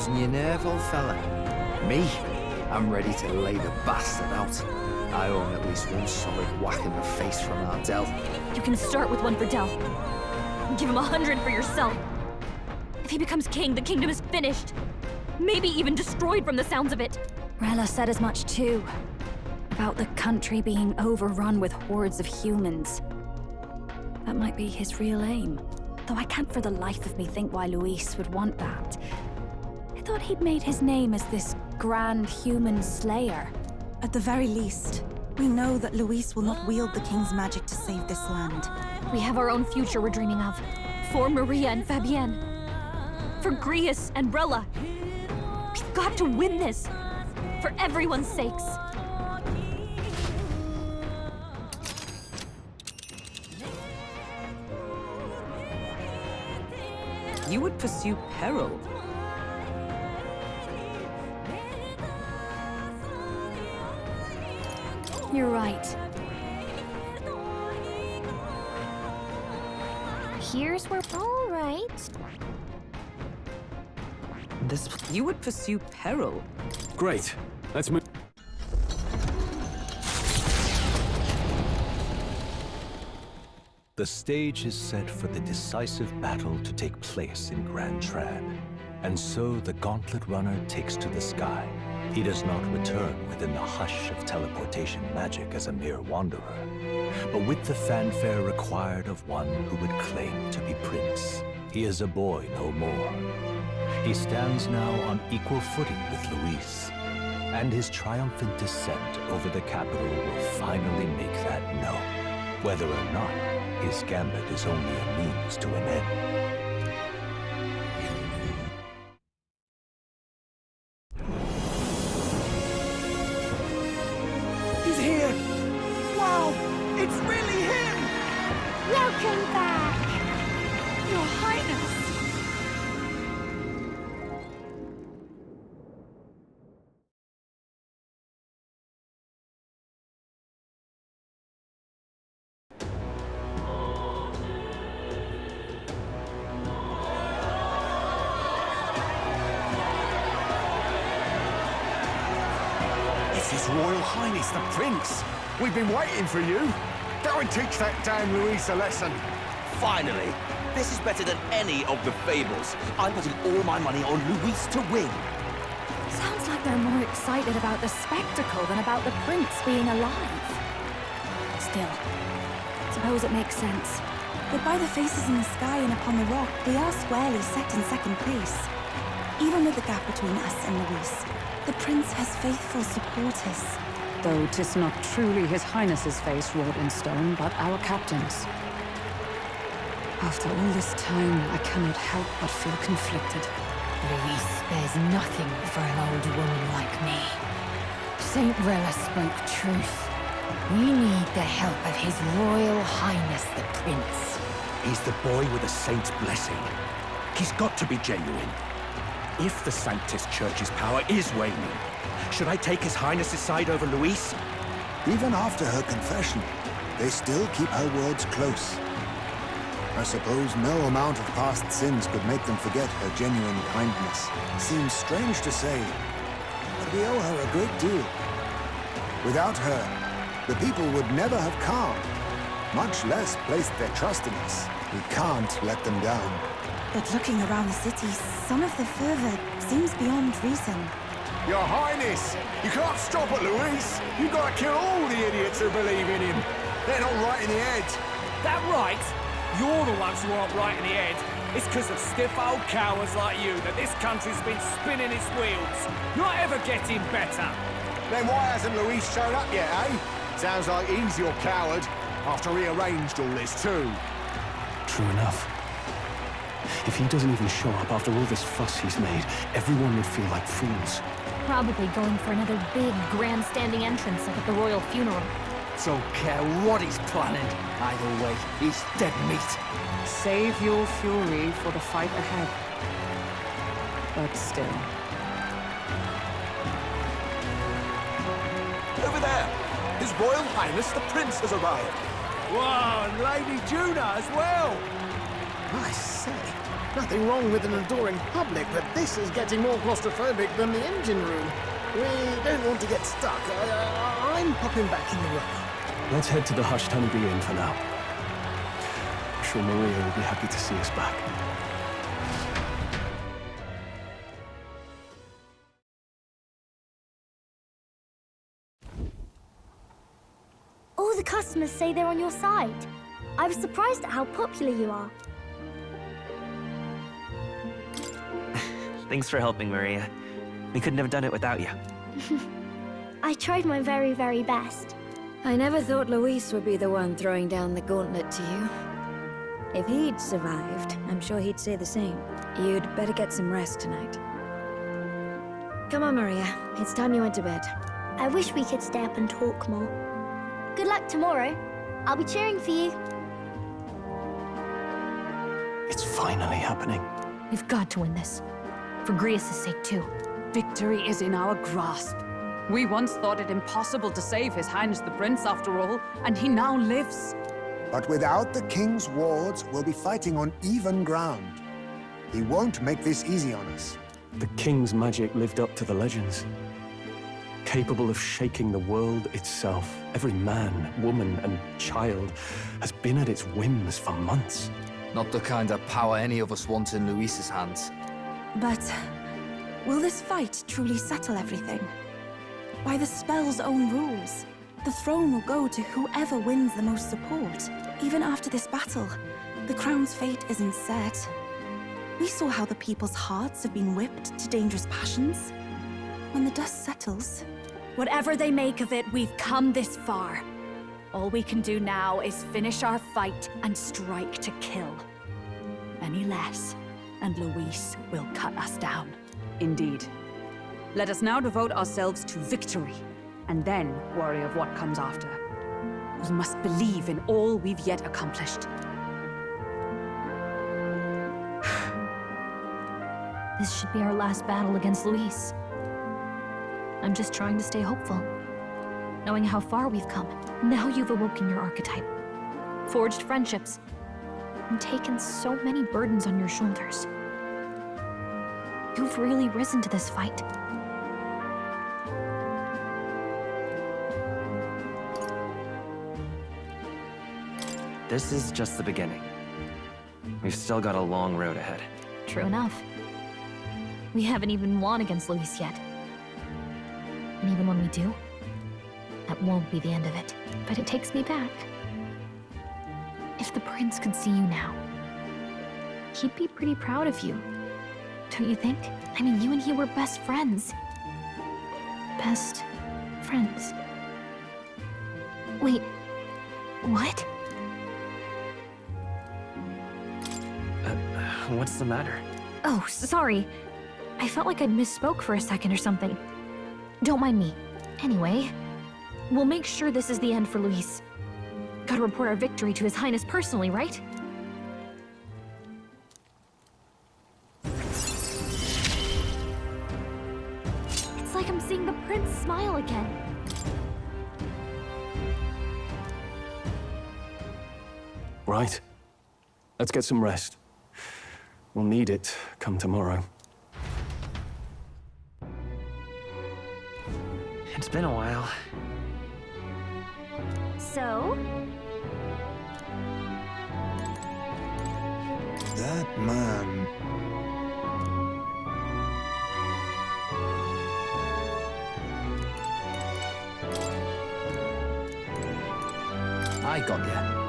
losing your nerve, old fella? Me? I'm ready to lay the bastard out. I owe him at least one solid whack in the face from Ardell. You can start with one for Dell. Give him 100 for yourself. If he becomes king, the kingdom is finished. Maybe even destroyed from the sounds of it. Rella said as much too. About the country being overrun with hordes of humans. That might be his real aim. Though I can't for the life of me think why Luis would want that. I thought he'd made his name as this grand human slayer. At the very least, we know that Luis will not wield the king's magic to save this land. We have our own future we're dreaming of. For Maria and Fabienne. For Grius and Rella. We've got to win this. For everyone's sakes. You would pursue peril. You're right. Here's where... All right. You would pursue peril. Great. Let's move. The stage is set for the decisive battle to take place in Grand Trad. And so the Gauntlet Runner takes to the sky. He does not return within the hush of teleportation magic as a mere wanderer, but with the fanfare required of one who would claim to be prince. He is a boy no more. He stands now on equal footing with Luis, and his triumphant descent over the capital will finally make that known, whether or not his gambit is only a means to an end. He's here! Wow! It's really him! Welcome back! Your Highness! His Royal Highness, the Prince! We've been waiting for you! Go and teach that damn Luis a lesson! Finally! This is better than any of the fables. I'm putting all my money on Luis to win. Sounds like they're more excited about the spectacle than about the prince being alive. Still, suppose it makes sense. But by the faces in the sky and upon the rock, we are squarely set in second place. Even with the gap between us and Luis, the prince has faithful supporters. Though 'tis not truly His Highness's face wrought in stone, but our captain's. After all this time, I cannot help but feel conflicted. Luis spares nothing for an old woman like me. Saint Rella spoke truth. We need the help of His Royal Highness the Prince. He's the boy with a saint's blessing. He's got to be genuine. If the Sanctus Church's power is waning, should I take His Highness's side over Luis? Even after her confession, they still keep her words close. I suppose no amount of past sins could make them forget her genuine kindness. Seems strange to say, but we owe her a great deal. Without her, the people would never have calmed, much less placed their trust in us. We can't let them down. But looking around the city, some of the fervor seems beyond reason. Your Highness, you can't stop at Luis. You've got to kill all the idiots who believe in him. They're not right in the head. That right? You're the ones who aren't right in the head. It's because of stiff old cowards like you that this country's been spinning its wheels. Not ever getting better. Then why hasn't Luis shown up yet, eh? Sounds like he's your coward, after he arranged all this too. True enough. If he doesn't even show up after all this fuss he's made, everyone would feel like fools. Probably going for another big, grandstanding entrance like at the royal funeral. Don't care what he's planning. Either way, he's dead meat. Save your fury for the fight ahead. But still. Over there! His Royal Highness the Prince has arrived. Whoa, and Lady Juna as well. I say, Nothing wrong with an adoring public, but this is getting more claustrophobic than the engine room. We don't want to get stuck. I'm popping back in the room. Let's head to the Hushed Honeybee Inn for now. I'm sure Maria will be happy to see us back. All the customers say they're on your side. I was surprised at how popular you are. Thanks for helping, Maria. We couldn't have done it without you. I tried my very, very best. I never thought Luis would be the one throwing down the gauntlet to you. If he'd survived, I'm sure he'd say the same. You'd better get some rest tonight. Come on, Maria. It's time you went to bed. I wish we could stay up and talk more. Good luck tomorrow. I'll be cheering for you. It's finally happening. We've got to win this. For Grius' sake, too. Victory is in our grasp. We once thought it impossible to save His Highness the Prince, after all, and he now lives. But without the king's wards, we'll be fighting on even ground. He won't make this easy on us. The king's magic lived up to the legends. Capable of shaking the world itself. Every man, woman, and child has been at its whims for months. Not the kind of power any of us want in Luis's hands. But will this fight truly settle everything? By the spell's own rules, the throne will go to whoever wins the most support. Even after this battle, the crown's fate isn't set. We saw how the people's hearts have been whipped to dangerous passions. When the dust settles... Whatever they make of it, we've come this far. All we can do now is finish our fight and strike to kill. Any less, and Luis will cut us down. Indeed. Let us now devote ourselves to victory, and then worry of what comes after. We must believe in all we've yet accomplished. This should be our last battle against Luis. I'm just trying to stay hopeful. Knowing how far we've come. Now you've awoken your archetype. Forged friendships. And taken so many burdens on your shoulders. You've really risen to this fight. This is just the beginning. We've still got a long road ahead. True enough. We haven't even won against Luis yet. And even when we do, that won't be the end of it. But it takes me back. If the prince could see you now, he'd be pretty proud of you. Don't you think? I mean, you and he were best friends. Best friends. Wait, what? What's the matter? Oh, sorry. I felt like I'd misspoke for a second or something. Don't mind me. Anyway, we'll make sure this is the end for Luis. Gotta report our victory to His Highness personally, right? It's like I'm seeing the prince smile again. Right. Let's get some rest. We'll need it come tomorrow. It's been a while. So? That man... I got you.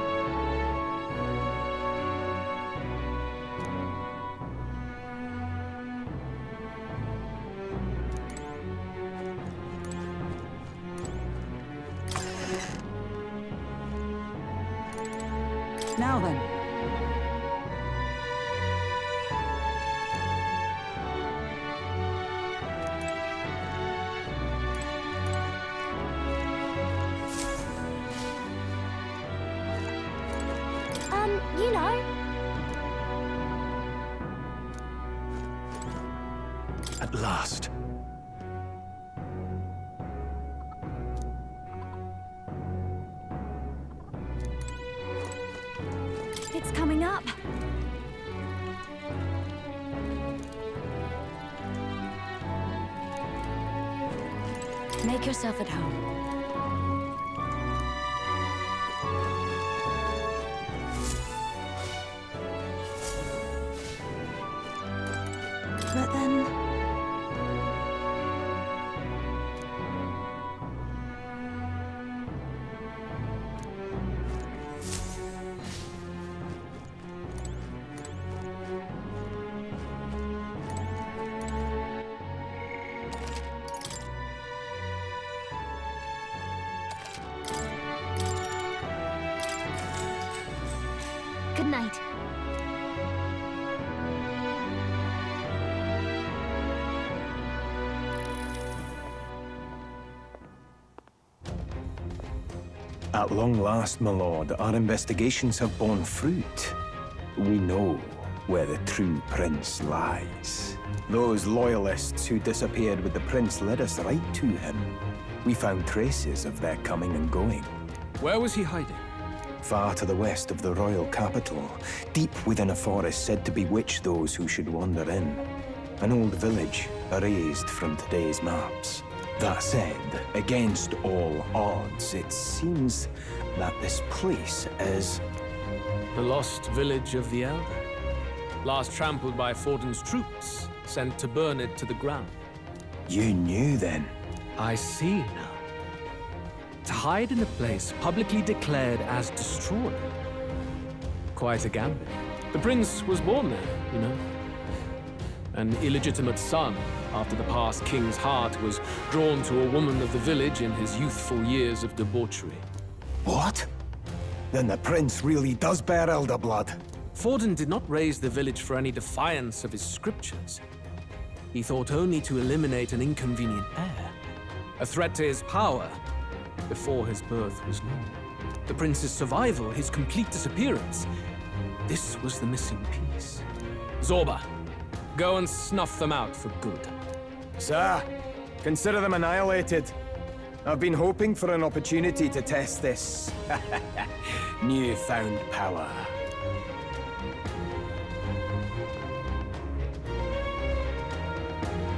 Now then. You know. At last. It's coming up. Make yourself at home. But then... Good night. At long last, my lord, our investigations have borne fruit. We know where the true prince lies. Those loyalists who disappeared with the prince led us right to him. We found traces of their coming and going. Where was he hiding? Far to the west of the royal capital, deep within a forest said to bewitch those who should wander in. An old village, erased from today's maps. That said, against all odds, it seems that this place is... The lost village of the Elder. Last trampled by Fortin's troops, sent to burn it to the ground. You knew then? I see now. To hide in a place publicly declared as destroyed. Quite a gambit. The prince was born there, you know. An illegitimate son, after the past king's heart was drawn to a woman of the village in his youthful years of debauchery. What? Then the prince really does bear elder blood. Fortin did not raise the village for any defiance of his scriptures. He thought only to eliminate an inconvenient heir, a threat to his power, before his birth was known. The prince's survival, his complete disappearance, this was the missing piece. Zorba, go and snuff them out for good. Sir, consider them annihilated. I've been hoping for an opportunity to test this newfound power.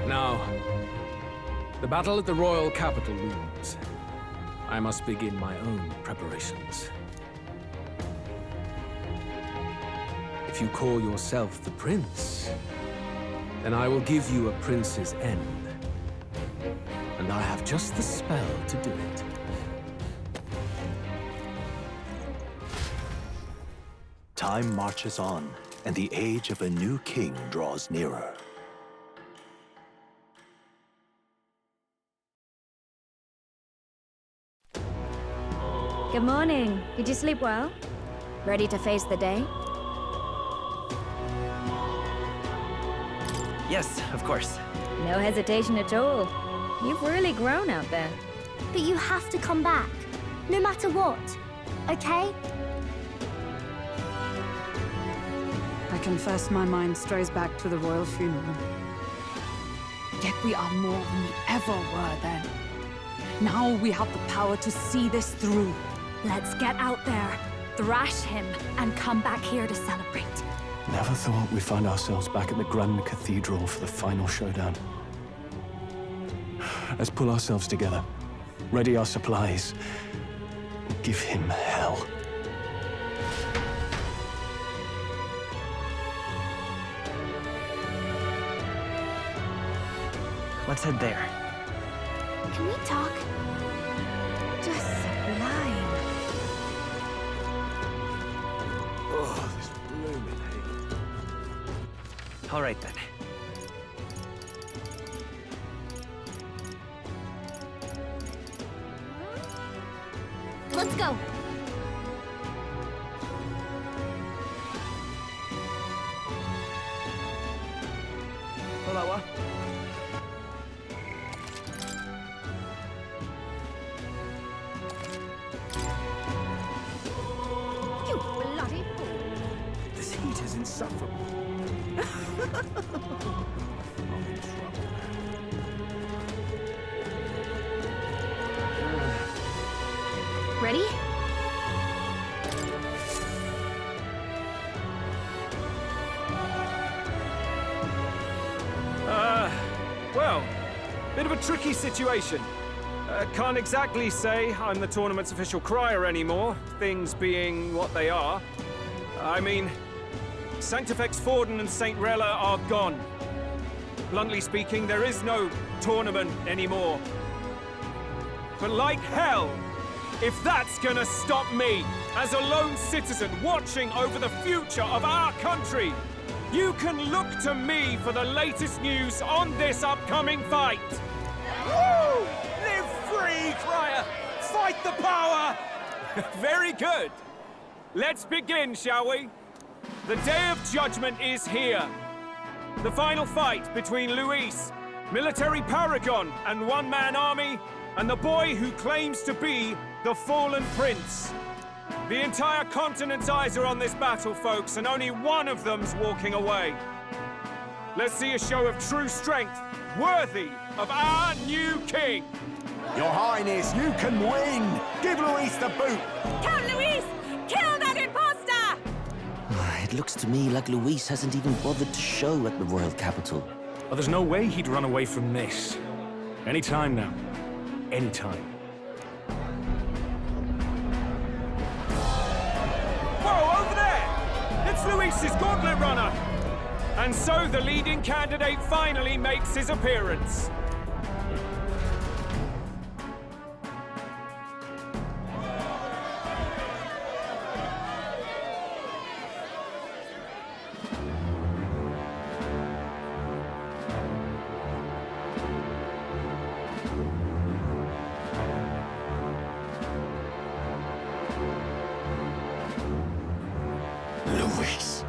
Now, the battle at the royal capital looms. I must begin my own preparations. If you call yourself the prince, then I will give you a prince's end. And I have just the spell to do it. Time marches on, and the age of a new king draws nearer. Good morning. Did you sleep well? Ready to face the day? Yes, of course. No hesitation at all. You've really grown out there. But you have to come back, no matter what, okay? I confess my mind strays back to the royal funeral. Yet we are more than we ever were then. Now we have the power to see this through. Let's get out there, thrash him, and come back here to celebrate. Never thought we'd find ourselves back at the Grand Cathedral for the final showdown. Let's pull ourselves together, ready our supplies, and give him hell. Let's head there. Can we talk? Just sublime. Oh, this blooming hay. All right, then. Let's go. Hello. You bloody fool. This heat is insufferable. Ready? Well, bit of a tricky situation. Can't exactly say I'm the tournament's official crier anymore, things being what they are. I mean, Sanctifex Forden and St. Rella are gone. Bluntly speaking, there is no tournament anymore. But like hell, if that's gonna stop me, as a lone citizen watching over the future of our country, you can look to me for the latest news on this upcoming fight. Woo! Live free, Crier! Fight the power! Very good. Let's begin, shall we? The Day of Judgment is here. The final fight between Luis, military paragon and one-man army, and the boy who claims to be the fallen prince. The entire continent's eyes are on this battle, folks, and only one of them's walking away. Let's see a show of true strength, worthy of our new king. Your Highness, you can win! Give Luis the boot! Count Luis! Kill that imposter! It looks to me like Luis hasn't even bothered to show at the royal capital. Well, there's no way he'd run away from this. Any time now. Any time. Whoa, over there! It's Luis's gauntlet runner! And so the leading candidate finally makes his appearance. Luis.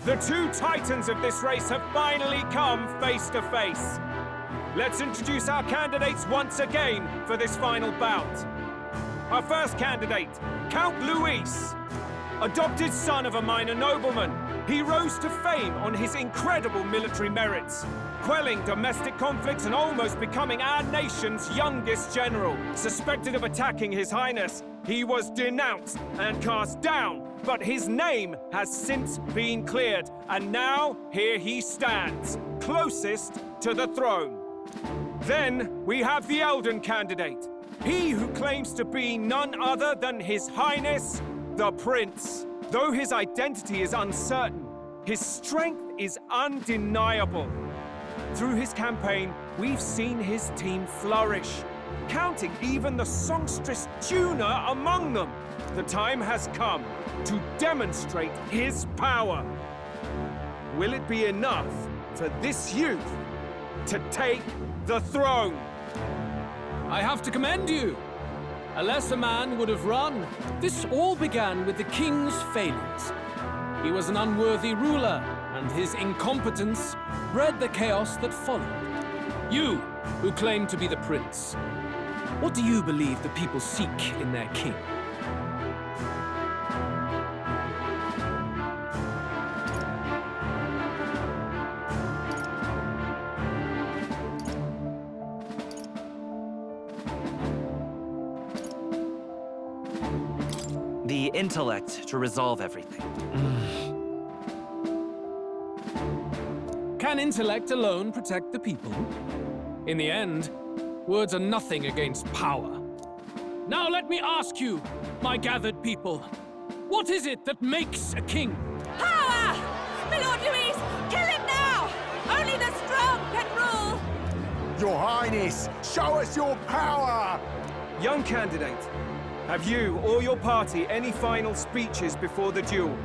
The two titans of this race have finally come face to face. Let's introduce our candidates once again for this final bout. Our first candidate, Count Luis. Adopted son of a minor nobleman, he rose to fame on his incredible military merits, quelling domestic conflicts and almost becoming our nation's youngest general. Suspected of attacking His Highness, he was denounced and cast down, but his name has since been cleared, and now here he stands, closest to the throne. Then we have the Elden candidate, he who claims to be none other than His Highness, the Prince. Though his identity is uncertain, his strength is undeniable. Through his campaign, we've seen his team flourish, counting even the songstress Tuna among them. The time has come to demonstrate his power. Will it be enough for this youth to take the throne? I have to commend you. A lesser man would have run. This all began with the king's failures. He was an unworthy ruler, and his incompetence bred the chaos that followed. You, who claim to be the prince, what do you believe the people seek in their king? The intellect to resolve everything. Can intellect alone protect the people? In the end, words are nothing against power. Now let me ask you, my gathered people, what is it that makes a king? Power! My Lord Luis, kill him now! Only the strong can rule! Your Highness, show us your power! Young candidate, have you or your party any final speeches before the duel?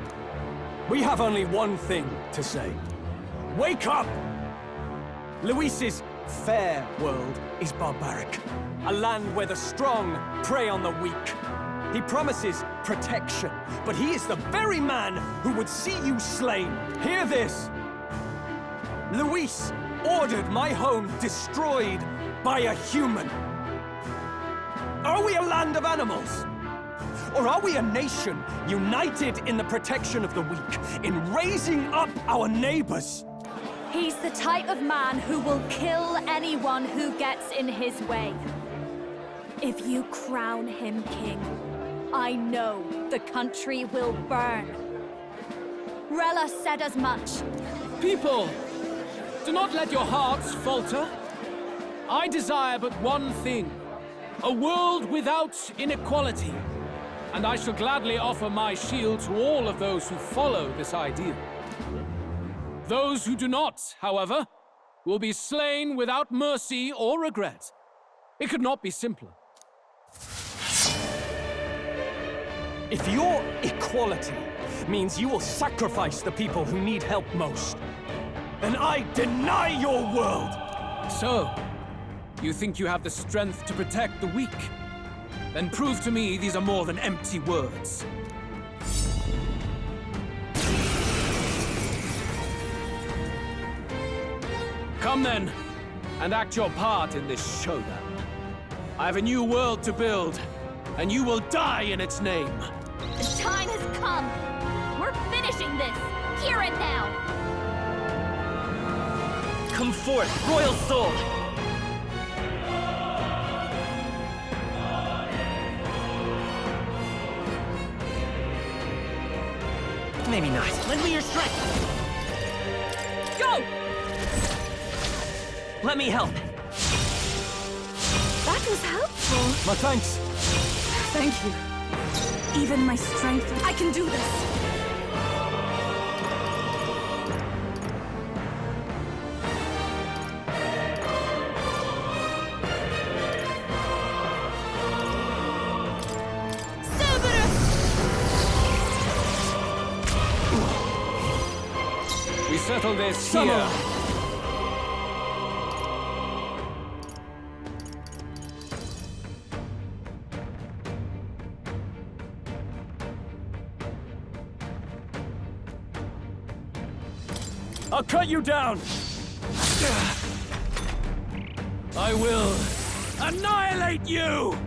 We have only one thing to say. Wake up! Luis's fair world is barbaric. A land where the strong prey on the weak. He promises protection, but he is the very man who would see you slain. Hear this! Luis ordered my home destroyed by a human. Are we a land of animals? Or are we a nation united in the protection of the weak, in raising up our neighbors? He's the type of man who will kill anyone who gets in his way. If you crown him king, I know the country will burn. Rella said as much. People, do not let your hearts falter. I desire but one thing, a world without inequality. And I shall gladly offer my shield to all of those who follow this ideal. Those who do not, however, will be slain without mercy or regret. It could not be simpler. If your equality means you will sacrifice the people who need help most, then I deny your world! So, you think you have the strength to protect the weak? Then prove to me these are more than empty words. Come then, and act your part in this showdown. I have a new world to build, and you will die in its name. The time has come. We're finishing this, here and now. Come forth, Royal Soul! Maybe not. Lend me your strength! Go! Let me help. That was helpful. My thanks. Thank you. Even my strength... I can do this. We settle this here. I'll cut you down! I will annihilate you!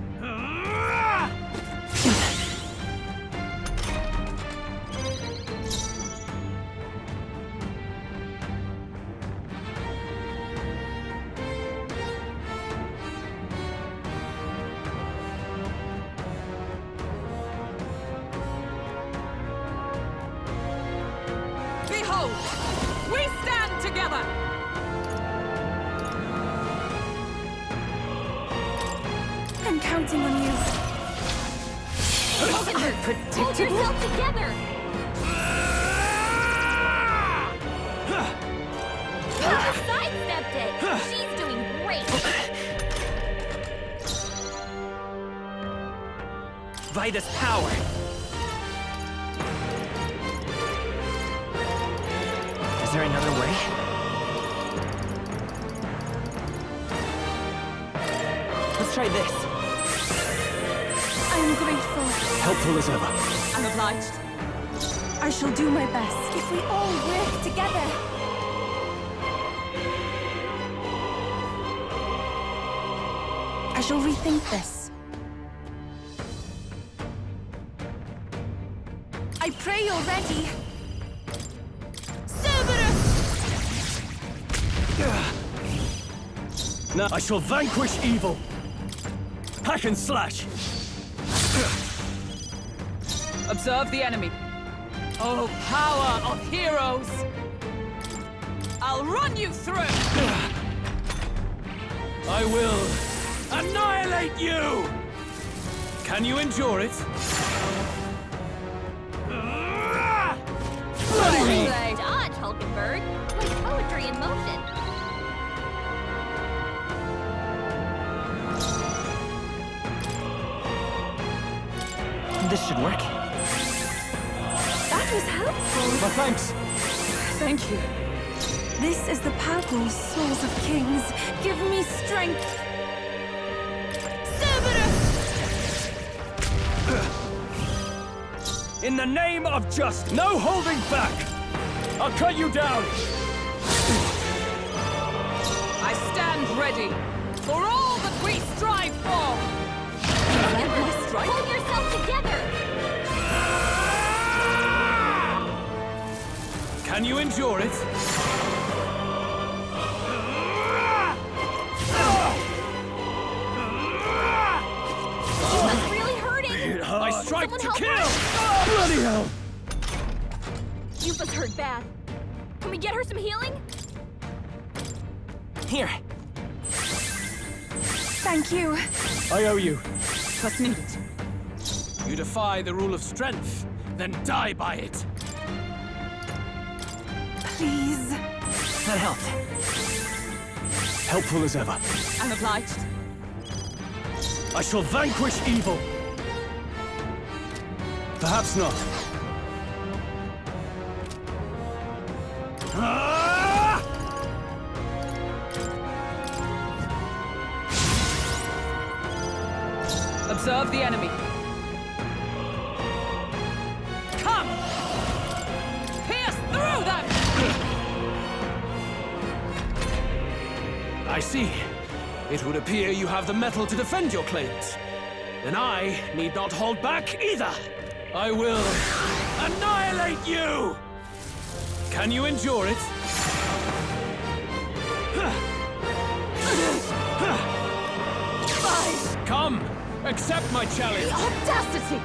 Behold, we stand together! I'm counting on you. Hold yourself together! You sidestepped it! She's doing great! Vitus power! Is there another way? Let's try this. I'm grateful. Helpful as ever. I'm obliged. I shall do my best if we all work together. I shall rethink this. I pray you're ready. Now I shall vanquish evil. Hack and slash. Observe the enemy. Oh, power of heroes! I'll run you through! I will annihilate you! Can you endure it? Dodge, Hulkenberg! Like poetry in motion. This should work. That was helpful. My thanks. Thank you. This is the power, souls of kings. Give me strength. In the name of justice, no holding back! I'll cut you down! I stand ready for all that we strive for! Hold yourself together! Can you endure it? That's really hurting! I strike to Someone kill! help her! Bloody hell! Yufa's hurt bad. Can we get her some healing? Here. Thank you. I owe you. Trust needed. You defy the rule of strength, then die by it. Please. That helped. Helpful as ever. I'm obliged. I shall vanquish evil. Perhaps not. Ah! Observe the enemy. Come! Pierce through them! I see. It would appear you have the metal to defend your claims. Then I need not hold back either. I will annihilate you! Can you endure it? Fine! Come! Accept my challenge! The audacity!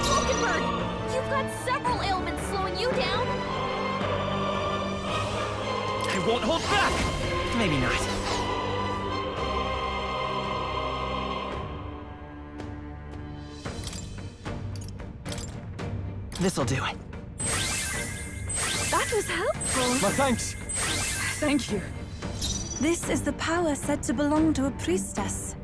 Hulkenberg! You've got several ailments slowing you down! I won't hold back! Maybe not. This'll do it. That was helpful. My thanks. Thank you. This is the power said to belong to a priestess.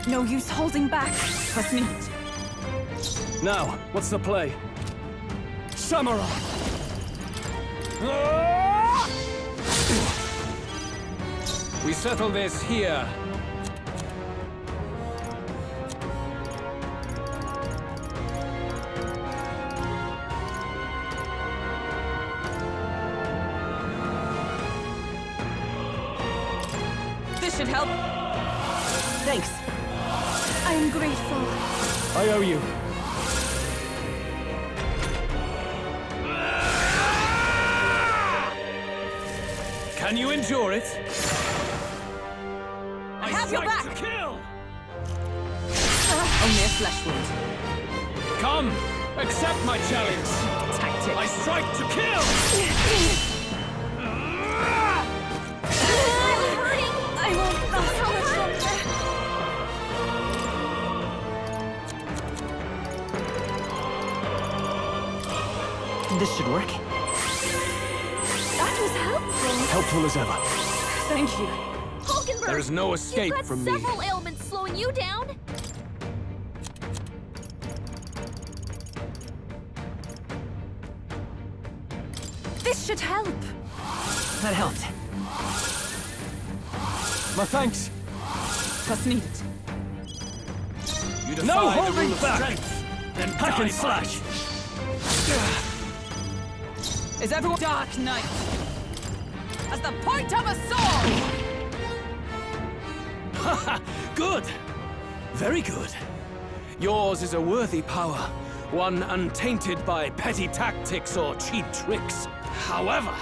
No use holding back. Trust needed. Now, what's the play? Samurai! We settle this here. This should help. Thanks. I am grateful. I owe you. Can you endure it? I have your strike back! to kill! Only a flesh wound. Come! Accept my challenge! Tactic. I strike to kill! I won't last much longer. This should work. That was helpful. Helpful as ever. Thank you. Hulkenberg! There is no escape You've got from me. several ailments slowing you down! This should help. That helped. My thanks. Trust needed. You defy No the holding rule of back! strength, then Hack die and by slash! Is everyone Dark Knight? As the point of a sword! Haha! Good! Very good. Yours is a worthy power, one untainted by petty tactics or cheap tricks. However,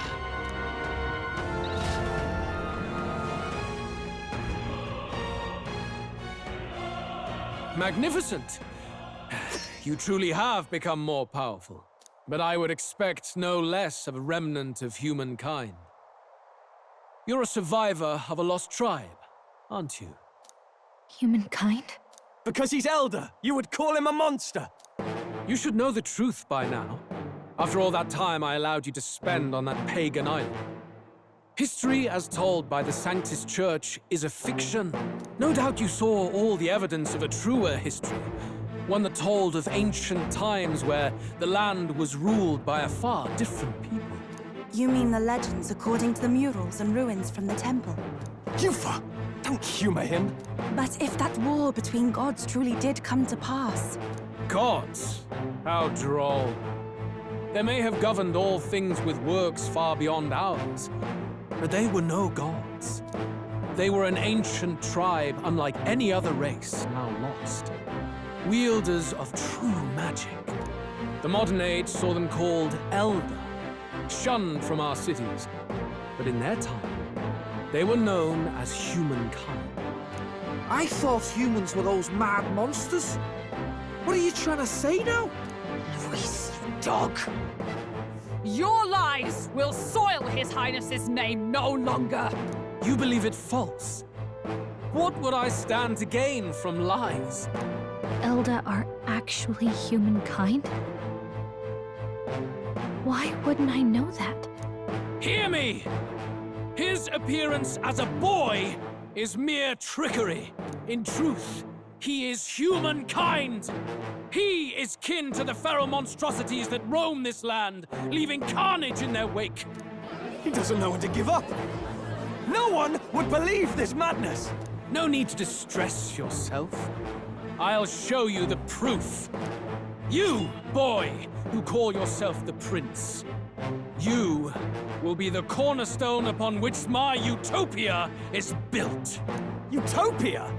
magnificent! You truly have become more powerful. But I would expect no less of a remnant of humankind. You're a survivor of a lost tribe, aren't you? Humankind? Because he's elder, you would call him a monster! You should know the truth by now. After all that time I allowed you to spend on that pagan island. History, as told by the Sanctus Church, is a fiction. No doubt you saw all the evidence of a truer history. One that told of ancient times where the land was ruled by a far different people. You mean the legends according to the murals and ruins from the temple? Yufa! Don't humor him! But if that war between gods truly did come to pass... Gods? How droll. They may have governed all things with works far beyond ours, but they were no gods. They were an ancient tribe unlike any other race, now lost. Wielders of true magic. The modern age saw them called Elder. shunned from our cities. But in their time, they were known as humankind. I thought humans were those mad monsters. What are you trying to say now? Luis, you dog. Your lies will soil His Highness's name no longer. You believe it false? What would I stand to gain from lies? Elder are actually humankind? Why wouldn't I know that? Hear me! His appearance as a boy is mere trickery. In truth, he is humankind. He is kin to the feral monstrosities that roam this land, leaving carnage in their wake. He doesn't know when to give up. No one would believe this madness. No need to distress yourself. I'll show you the proof. You, boy, who call yourself the prince. You will be the cornerstone upon which my utopia is built. Utopia?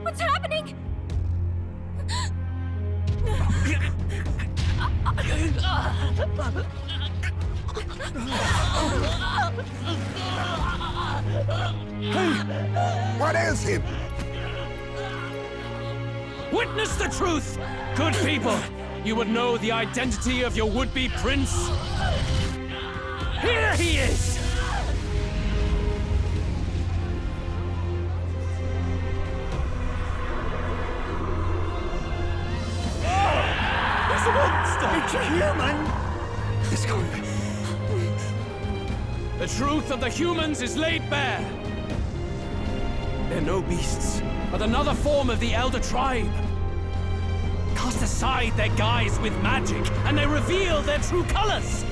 What's happening? What ails him? Witness the truth, good people. You would know the identity of your would-be prince. Here he is! It's a monster! It's a human! It's gone. The truth of the humans is laid bare. They're no beasts, but another form of the Elder Tribe. Cast aside their guise with magic, and they reveal their true colors.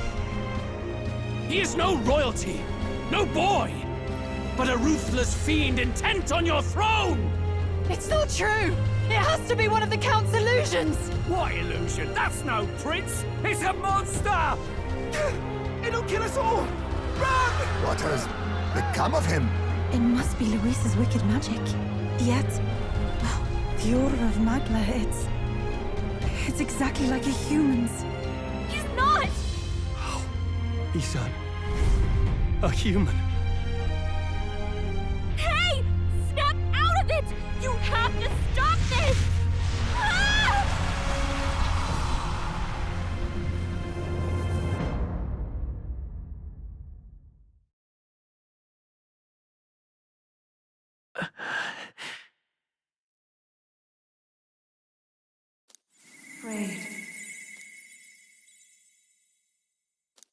He is no royalty, no boy, but a ruthless fiend intent on your throne! It's not true! It has to be one of the Count's illusions! What illusion? That's no prince! It's a monster! It'll kill us all! Run! What has become of him? It must be Luis's wicked magic. Yet, the aura of Magla, it's exactly like a human's. He's not! He's a human. Hey! Snap out of it! You have to stop this! Ah! Afraid.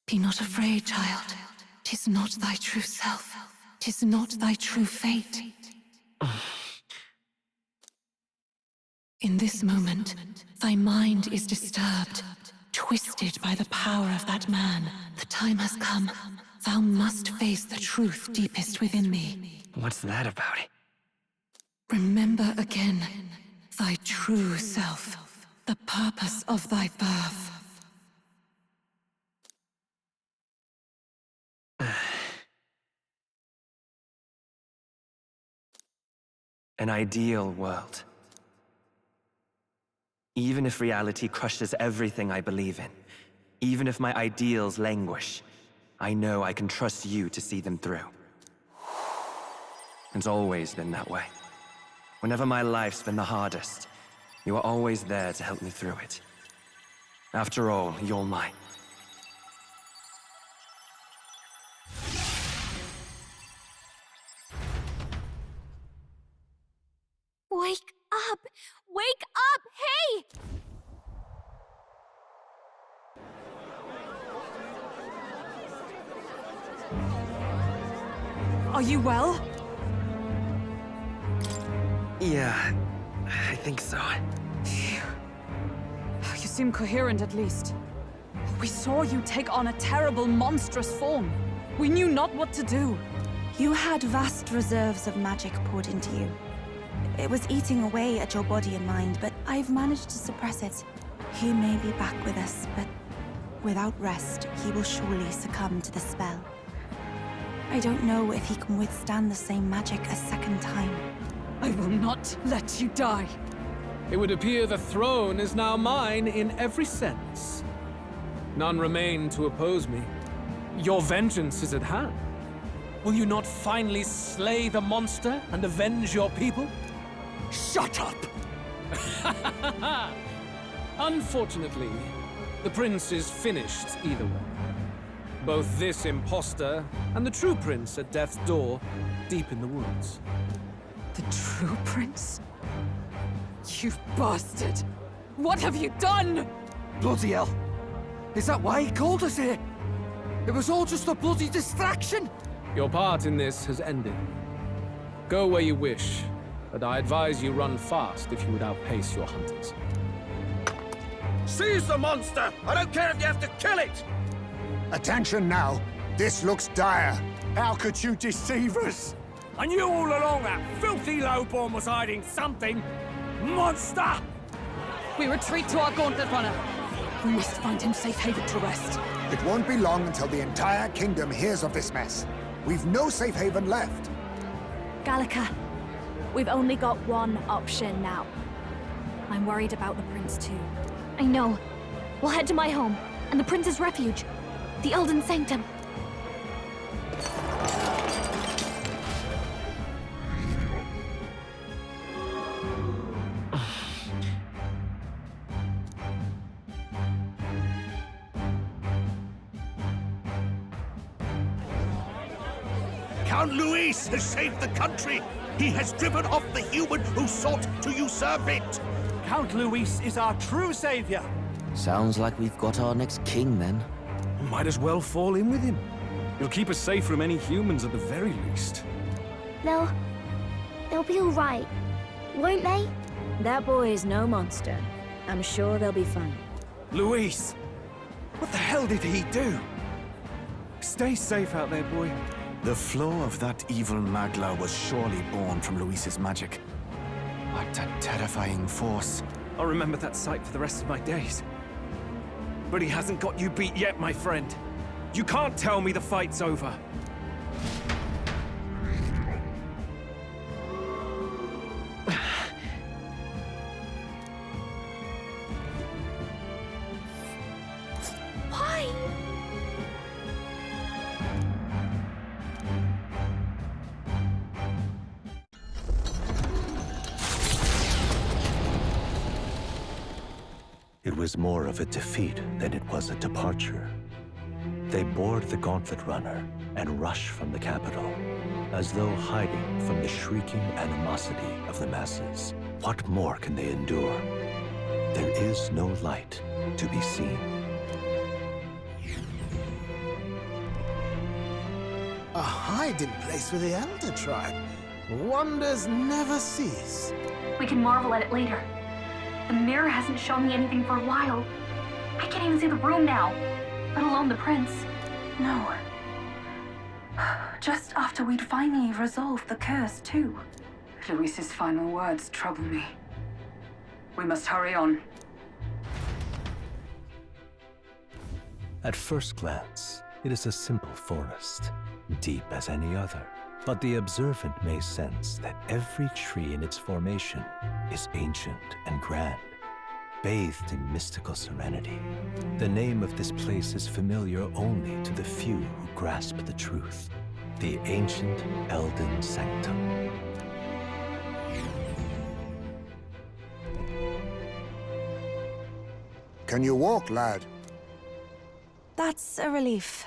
Be not afraid, child. 'Tis not thy true self. 'Tis not thy true fate. In this moment, thy mind is disturbed, twisted by the power of that man. The time has come. Thou must face the truth deepest within thee. What's that about? Remember again thy true self, the purpose of thy birth. An ideal world. Even if reality crushes everything I believe in, even if my ideals languish, I know I can trust you to see them through. It's always been that way. Whenever my life's been the hardest, you are always there to help me through it. After all, you're mine. Wake up! Wake up! Hey! Are you well? Yeah, I think so. You seem coherent at least. We saw you take on a terrible, monstrous form. We knew not what to do. You had vast reserves of magic poured into you. It was eating away at your body and mind, but I've managed to suppress it. He may be back with us, but without rest, he will surely succumb to the spell. I don't know if he can withstand the same magic a second time. I will not let you die. It would appear the throne is now mine in every sense. None remain to oppose me. Your vengeance is at hand. Will you not finally slay the monster and avenge your people? Shut up! Unfortunately, the prince is finished either way. Both this imposter and the true prince at death's door, deep in the woods. The true prince? You bastard! What have you done? Bloody hell! Is that why he called us here? It was all just a bloody distraction! Your part in this has ended. Go where you wish, but I advise you run fast if you would outpace your hunters. Seize the monster! I don't care if you have to kill it! Attention now. This looks dire. How could you deceive us? I knew all along that filthy lowborn was hiding something. Monster! We retreat to our gauntlet runner. We must find him safe haven to rest. It won't be long until the entire kingdom hears of this mess. We've no safe haven left. Gallica, we've only got one option now. I'm worried about the prince too. I know. We'll head to my home, and the prince's refuge. The Elden Sanctum. Count Luis has saved the country. He has driven off the human who sought to usurp it. Count Luis is our true savior. Sounds like we've got our next king, then. Might as well fall in with him. He'll keep us safe from any humans at the very least. They'll be all right, won't they? That boy is no monster. I'm sure they'll be fine. Luis! What the hell did he do? Stay safe out there, boy. The flow of that evil Magla was surely born from Luis's magic. What a terrifying force. I'll remember that sight for the rest of my days. But he hasn't got you beat yet, my friend. You can't tell me the fight's over. Why? It was more of a defeat than it was a departure. They board the Gauntlet Runner and rush from the capital, as though hiding from the shrieking animosity of the masses. What more can they endure? There is no light to be seen. A hiding place for the Elder Tribe. Wonders never cease. We can marvel at it later. The mirror hasn't shown me anything for a while. I can't even see the room now, let alone the prince. No. Just after we'd finally resolved the curse, too. Luis's final words trouble me. We must hurry on. At first glance, it is a simple forest, deep as any other. But the observant may sense that every tree in its formation is ancient and grand, bathed in mystical serenity. The name of this place is familiar only to the few who grasp the truth. The ancient Elden Sanctum. Can you walk, lad? That's a relief.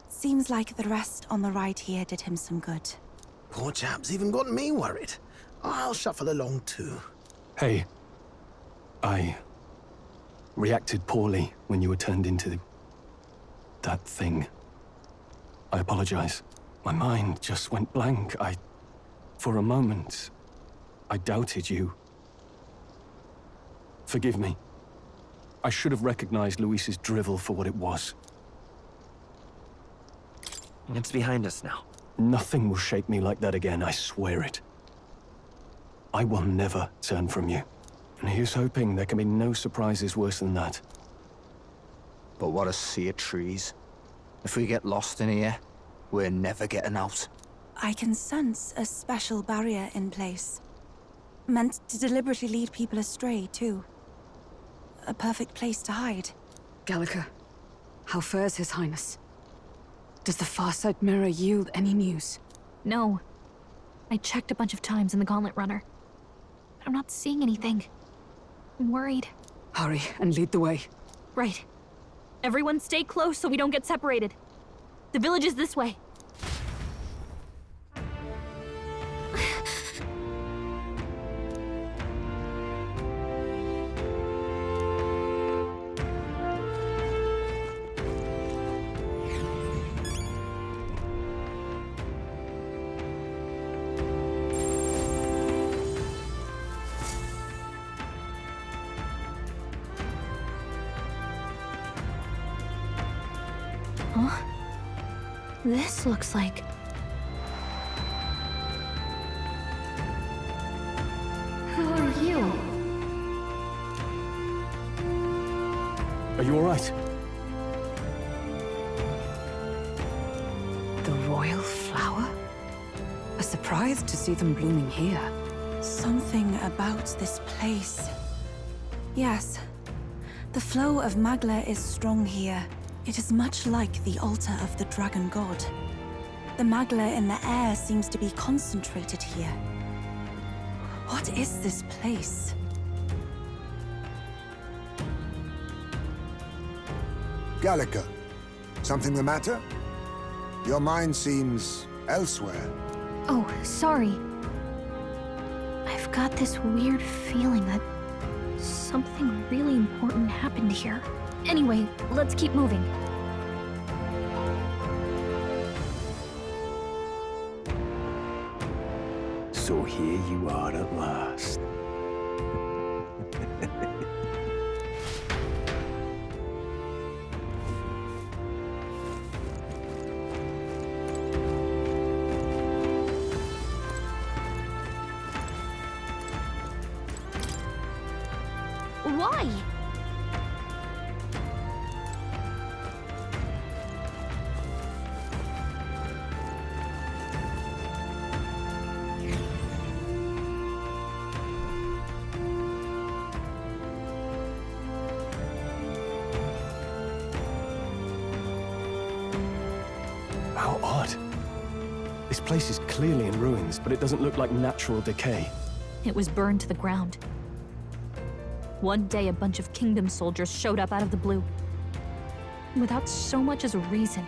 Seems like the rest on the ride here did him some good. Poor chap's even got me worried. I'll shuffle along too. Hey, I reacted poorly when you were turned into that thing. I apologize. My mind just went blank. For a moment, I doubted you. Forgive me. I should have recognized Luis's drivel for what it was. It's behind us now. Nothing will shake me like that again, I swear it. I will never turn from you. And here's hoping there can be no surprises worse than that. But what a sea of trees. If we get lost in here, We're never getting out. I can sense a special barrier in place. Meant to deliberately lead people astray, too. A perfect place to hide. Gallica, how fares His Highness? Does the Farsight Mirror yield any news? No. I checked a bunch of times in the Gauntlet Runner. But I'm not seeing anything. I'm worried. Hurry and lead the way. Right. Everyone stay close so we don't get separated. The village is this way. Huh? This looks like... Who are you? Are you all right? The royal flower? A surprise to see them blooming here. Something about this place. Yes. The flow of Magla is strong here. It is much like the altar of the dragon god. The Magla in the air seems to be concentrated here. What is this place? Gallica, something the matter? Your mind seems elsewhere. Oh, sorry. I've got this weird feeling that something really important happened here. Anyway, let's keep moving. So here you are at last. Why? How odd. This place is clearly in ruins, but it doesn't look like natural decay. It was burned to the ground. One day, a bunch of kingdom soldiers showed up out of the blue. Without so much as a reason.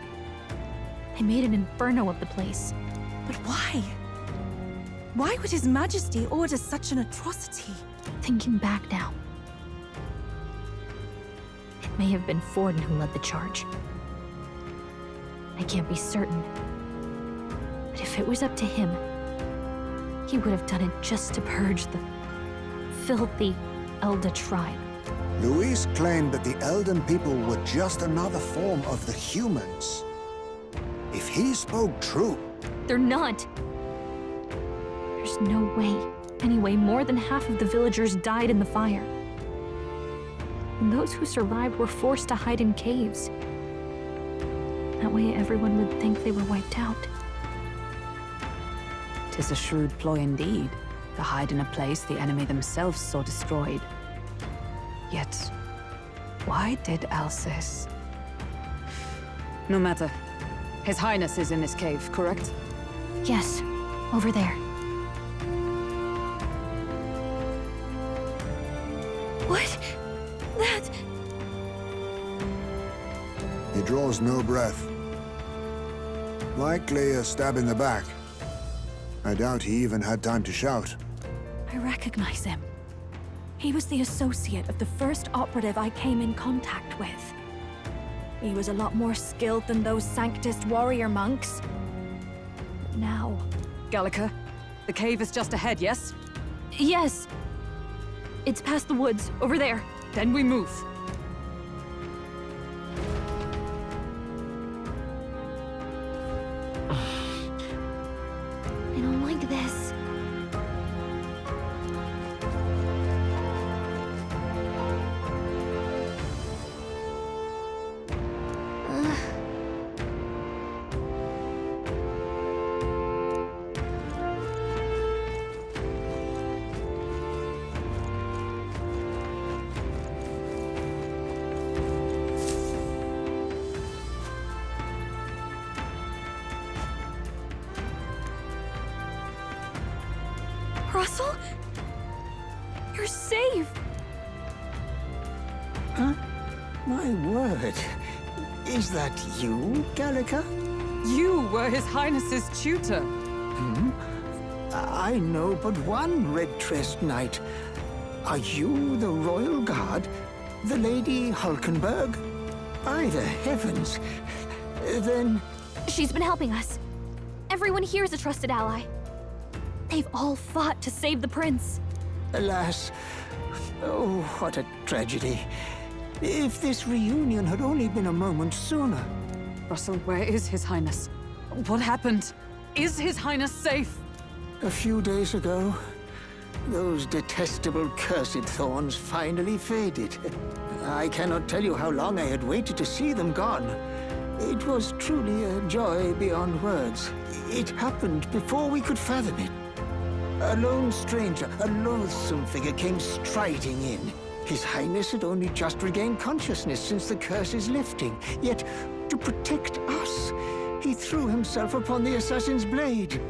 They made an inferno of the place. But why? Why would His Majesty order such an atrocity? Thinking back now, it may have been Forden who led the charge. I can't be certain. But if it was up to him, he would have done it just to purge the filthy Elda tribe. Luis claimed that the Elden people were just another form of the humans. If he spoke true... They're not. There's no way. Anyway, more than half of the villagers died in the fire. And those who survived were forced to hide in caves. That way everyone would think they were wiped out. 'Tis a shrewd ploy indeed, to hide in a place the enemy themselves saw destroyed. Yet, why did Alcest? No matter. His Highness is in this cave, correct? Yes, over there. What? That... He draws no breath. Likely a stab in the back. I doubt he even had time to shout. I recognize him. He was the associate of the first operative I came in contact with. He was a lot more skilled than those Sanctist warrior monks. But now... Gallica, the cave is just ahead, yes? Yes. It's past the woods, over there. Then we move. I don't like this. Russell? You're safe! Huh? My word. Is that you, Gallica? You were His Highness's tutor. I know but one red-dressed knight. Are you the Royal Guard? The Lady Hulkenberg? By the heavens. Then... She's been helping us. Everyone here is a trusted ally. They've all fought to save the prince. Alas. Oh, what a tragedy. If this reunion had only been a moment sooner. Russell, where is His Highness? What happened? Is His Highness safe? A few days ago, those detestable cursed thorns finally faded. I cannot tell you how long I had waited to see them gone. It was truly a joy beyond words. It happened before we could fathom it. A lone stranger, a loathsome figure came striding in. His Highness had only just regained consciousness since the curse's lifting. Yet, to protect us, he threw himself upon the assassin's blade.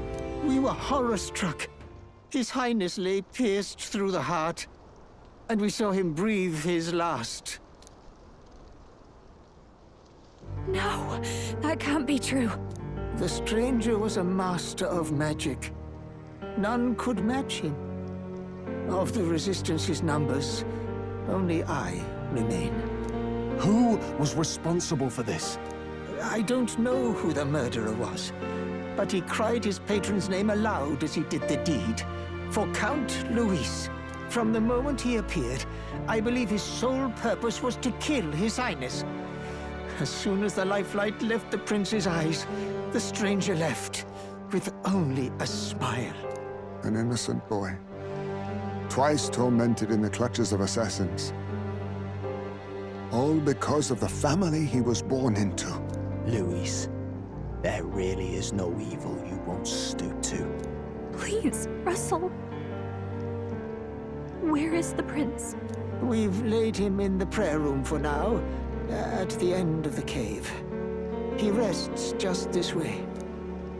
We were horror-struck. His Highness lay pierced through the heart, and we saw him breathe his last. No, that can't be true. The stranger was a master of magic. None could match him. Of the Resistance's numbers, only I remain. Who was responsible for this? I don't know who the murderer was, but he cried his patron's name aloud as he did the deed. For Count Luis. From the moment he appeared, I believe his sole purpose was to kill His Highness. As soon as the lifelight left the prince's eyes, the stranger left, with only a smile. An innocent boy. Twice tormented in the clutches of assassins. All because of the family he was born into. Luis, there really is no evil you won't stoop to. Please, Russell. Where is the prince? We've laid him in the prayer room for now, at the end of the cave. He rests just this way.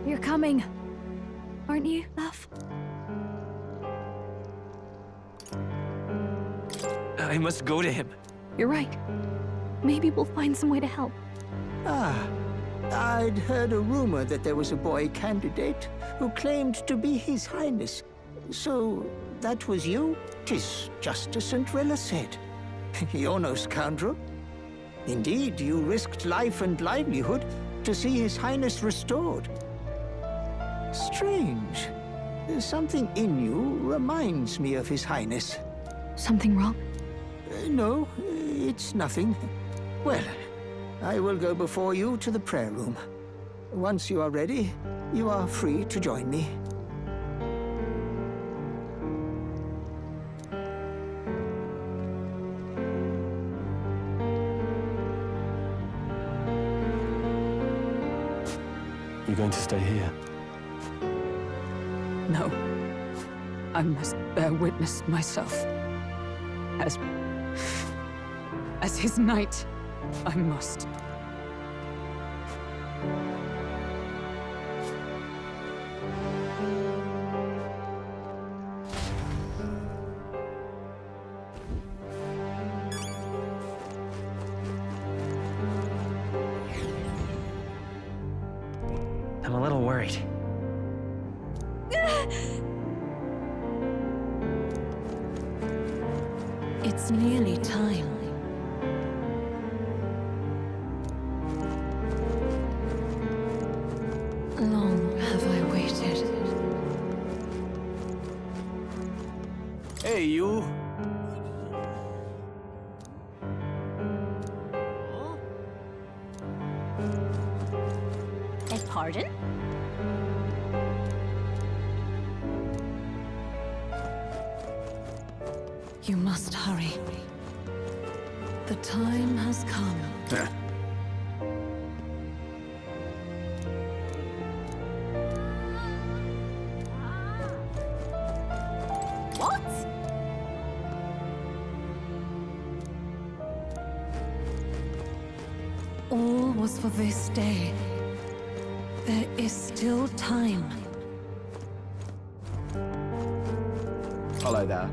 You're coming, aren't you, love? I must go to him. You're right. Maybe we'll find some way to help. Ah, I'd heard a rumor that there was a boy candidate who claimed to be His Highness. So, that was you? 'Tis just as Cinderella said. You're no scoundrel. Indeed, you risked life and livelihood to see His Highness restored. Strange. Something in you reminds me of His Highness. Something wrong? No, it's nothing. Well, I will go before you to the prayer room. Once you are ready, you are free to join me. You're going to stay here? No. I must bear witness myself. As his knight, I must. I'm a little worried. It's nearly time. Long have I waited. Hey, you. Beg pardon? You must hurry. The time has come. What? All was for this day. There is still time. Hello there.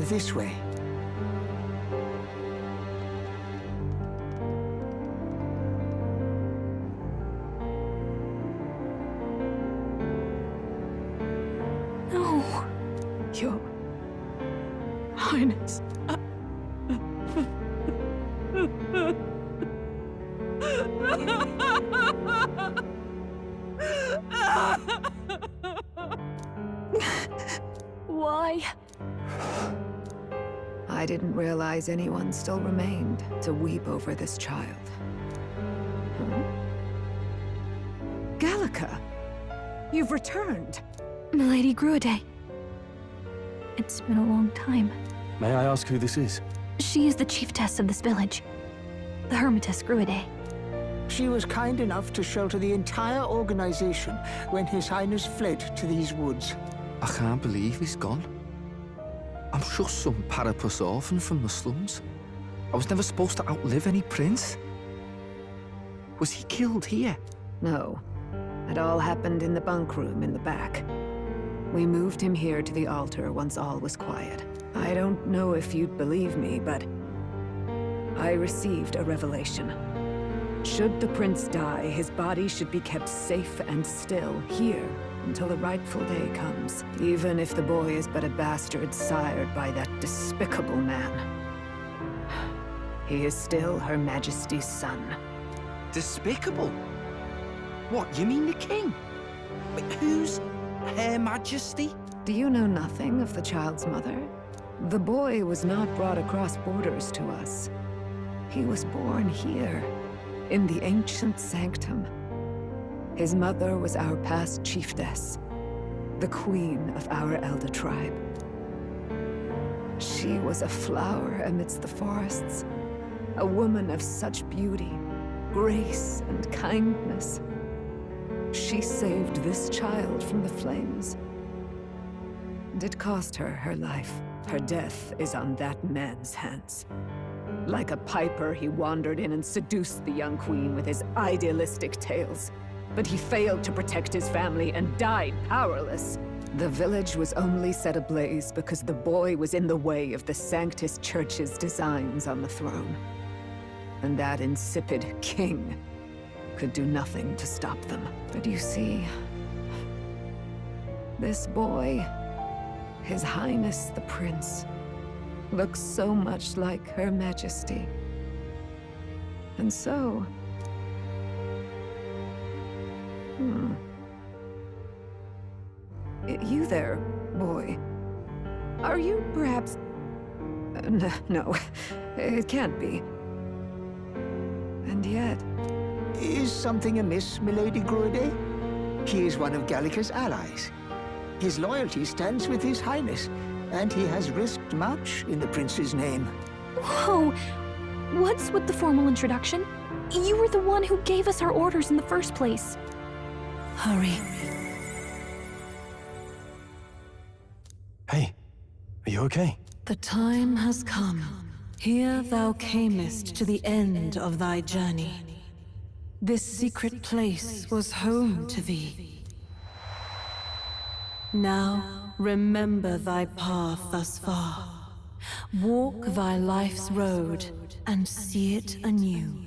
This way. No. Your Highness. Why? I didn't realize anyone still remained to weep over this child. Huh? Gallica! You've returned! Milady Gruide. It's been a long time. May I ask who this is? She is the chiefess of this village. The Hermitess Gruide. She was kind enough to shelter the entire organization when His Highness fled to these woods. I can't believe he's gone. I'm just some parapus orphan from the slums. I was never supposed to outlive any prince. Was he killed here? No. It all happened in the bunk room in the back. We moved him here to the altar once all was quiet. I don't know if you'd believe me, but I received a revelation. Should the prince die, his body should be kept safe and still here until the rightful day comes, even if the boy is but a bastard sired by that despicable man. He is still Her Majesty's son. Despicable? What, you mean the king? Wait, who's Her Majesty? Do you know nothing of the child's mother? The boy was not brought across borders to us. He was born here, in the ancient sanctum. His mother was our past chiefess, the queen of our elder tribe. She was a flower amidst the forests, a woman of such beauty, grace, and kindness. She saved this child from the flames. And it cost her her life. Her death is on that man's hands. Like a piper, he wandered in and seduced the young queen with his idealistic tales. But he failed to protect his family and died powerless. The village was only set ablaze because the boy was in the way of the Sanctus Church's designs on the throne. And that insipid king could do nothing to stop them. But you see, this boy, His Highness the Prince, looks so much like Her Majesty. And so... You there, boy. Are you perhaps... No, it can't be. And yet... Is something amiss, Milady Gruide? He is one of Gallica's allies. His loyalty stands with His Highness, and he has risked much in the prince's name. Whoa! What's with the formal introduction? You were the one who gave us our orders in the first place. Hurry. Hey, are you okay? The time has come. Here thou camest to the end of thy journey. This secret place was home to thee. Now, remember thy path thus far. Walk thy life's road and see it anew.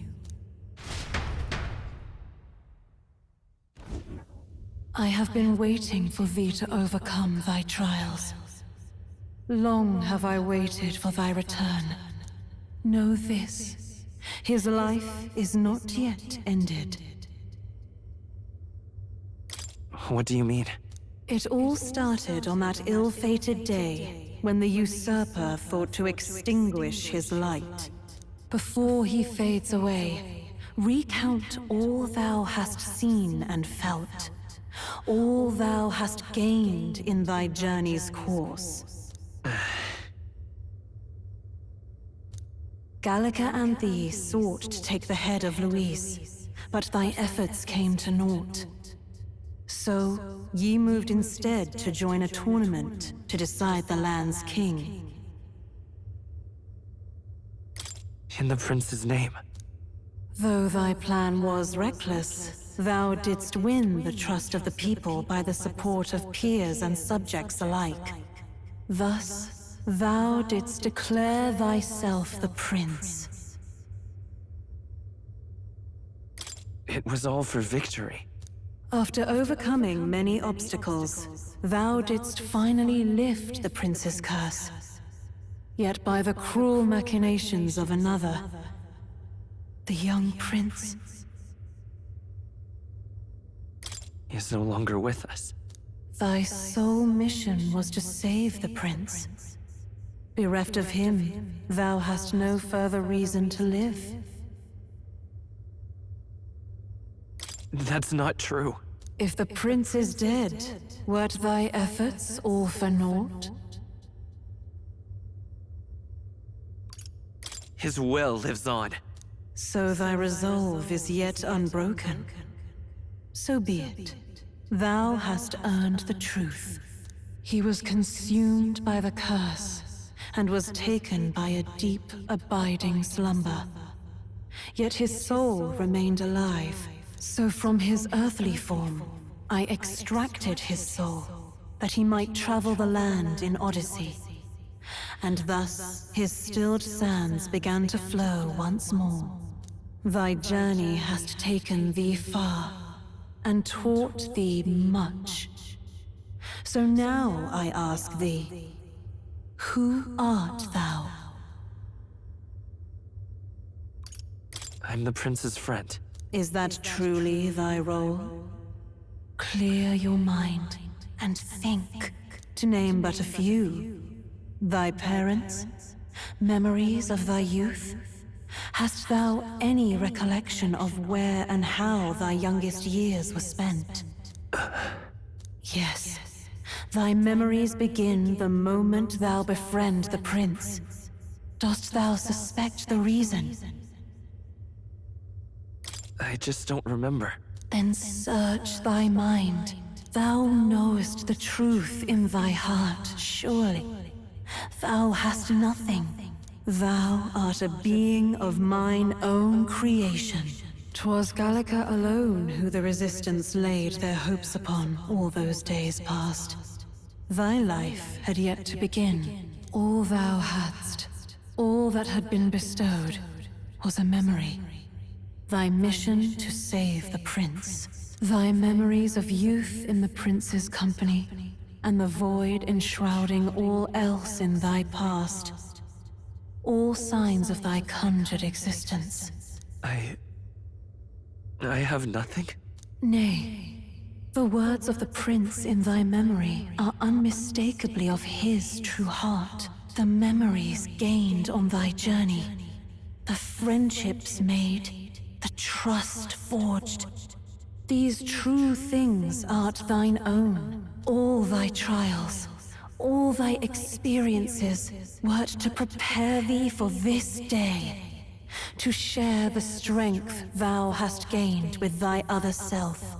I have been waiting for thee to overcome thy trials. Long have I waited for thy return. Know this. His life is not yet ended. What do you mean? It all started on that ill-fated day when the usurper thought to extinguish his light. Before he fades away, Recount all thou hast seen and felt, all thou hast gained in thy journey's course. Gallica and thee sought to take the head of Luis, but thy efforts came to naught. So, ye moved instead to join a tournament to decide the land's king. In the prince's name. Though thy plan was reckless, thou didst win the trust of the people by the support of peers and subjects alike. Thus, thou didst declare thyself the prince. It was all for victory. After overcoming many obstacles, thou didst finally lift the prince's curse. Yet by the cruel machinations of another, the young prince is no longer with us. Thy sole mission was to save the prince. Bereft of him, thou hast no further reason to live. That's not true. If the prince is dead, wert thy efforts all for naught? His will lives on. So thy resolve is yet unbroken. So be it. Thou hast earned the truth. He was consumed by the curse, and was taken by a deep, abiding slumber. Yet his soul remained alive, so from his earthly form, I extracted his soul, that he might travel the land in Odyssey. And thus, his stilled sands began to flow once more. Thy journey hast taken thee far, and taught thee much. So now I ask thee, who art thou? I'm the prince's friend. Is that truly thy role? Clear your mind and think, to name but a few. Thy parents? Memories of thy youth? Hast thou any recollection of where and how thy youngest years were spent? Yes. Thy memories begin the moment thou befriend the prince. Dost thou suspect the reason? I just don't remember. Then search thy mind. Thou knowest the truth in thy heart, surely. Thou hast nothing. Thou art a being of mine own creation. 'Twas Gallica alone who the Resistance laid their hopes upon all those days past. Thy life had yet to begin. All thou hadst, all that had been bestowed, was a memory. Thy mission to save the prince. Thy memories of youth in the prince's company, and the void enshrouding all else in thy past. All signs of thy conjured existence. I have nothing? Nay, the words of the prince in thy memory are unmistakably of his true heart. The memories gained on thy journey, the friendships made, the trust forged. These true things art thine own. All thy trials, all thy experiences wert to prepare thee for this day, to share the strength thou hast gained with thy other self.